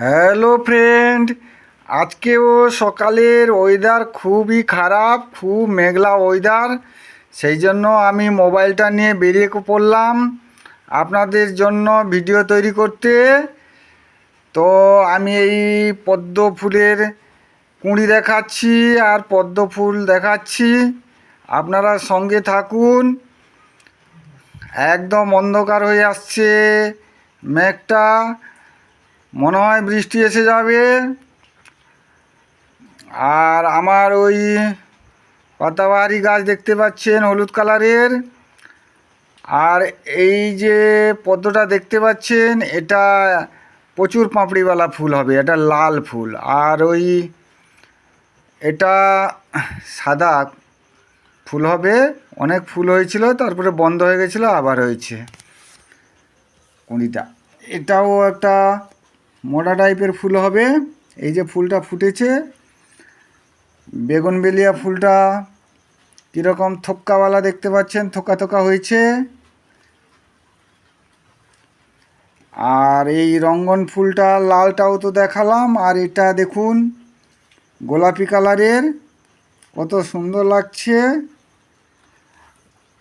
Hello friend, আজকেও সকালের weather খুবই খারাপ, খুব মেঘলা ওয়েদার। সেই জন্য আমি মোবাইলটা নিয়ে বেরিয়ে পড়লাম আপনাদের জন্য ভিডিও তৈরি করতে। তো আমি এই পদ্ম ফুলের কুঁড়ি দেখাচ্ছি আর পদ্ম ফুল দেখাচ্ছি, আপনারা সঙ্গে থাকুন। একদম অন্ধকার হয়ে আসছে মেঘটা, মনে হয় বৃষ্টি এসে যাবে। আর আমার ওই পাতাবাহারি গাছ দেখতে পাচ্ছেন হলুদ কালারের, আর এই যে পদ্মটা দেখতে পাচ্ছেন এটা প্রচুর পাপড়িওয়ালা ফুল হবে, এটা লাল ফুল। আর ওই এটা সাদা ফুল হবে, অনেক ফুল হয়েছিল তারপরে বন্ধ হয়ে গেছিলো, আবার হয়েছে কুঁড়িটা। এটাও একটা মোটা টাইপের ফুল হবে। এই যে ফুলটা ফুটেছে, বেগুনবেলিয়া ফুলটা কীরকম থোক্কাওয়ালা দেখতে পাচ্ছেন, থোকা থোকা হয়েছে। আর এই রঙ্গন ফুলটা লালটাও তো দেখালাম, আর এটা দেখুন গোলাপি কালারের, কত সুন্দর লাগছে।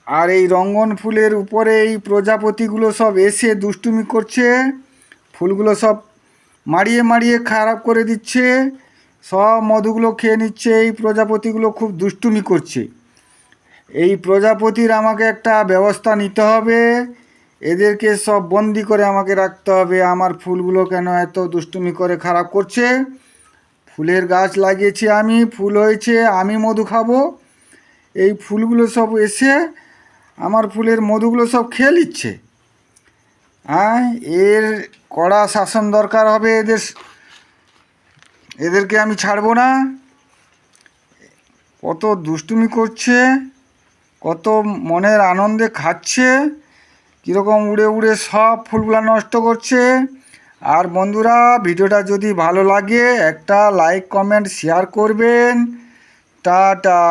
আর এই রঙ্গন ফুলের উপরে এই প্রজাপতিগুলো সব এসে দুষ্টুমি করছে, ফুলগুলো সব মারিয়ে মারিয়ে খারাপ করে দিচ্ছে, সব মধুগুলো খেয়ে নিচ্ছে। এই প্রজাপতিগুলো খুব দুষ্টুমি করছে। এই প্রজাপতির আমাকে একটা ব্যবস্থা নিতে হবে, এদেরকে সব বন্দি করে আমাকে রাখতে হবে। আমার ফুলগুলো কেন এত দুষ্টুমি করে খারাপ করছে? ফুলের গাছ লাগিয়েছি আমি, ফুল হয়েছে, আমি মধু খাবো, এই ফুলগুলো সব এসে আমার ফুলের মধুগুলো সব খেয়ে নিচ্ছে। হ্যাঁ, এর কড়া শাসন দরকার হবে, এদেরকে আমি ছাড়বো না। কত দুষ্টুমি করছে, কত মনের আনন্দে খাচ্ছে, কীরকম উড়ে উড়ে সব ফুলগুলো নষ্ট করছে। আর বন্ধুরা, ভিডিওটা যদি ভালো লাগে একটা লাইক কমেন্ট শেয়ার করবেন। টাটা।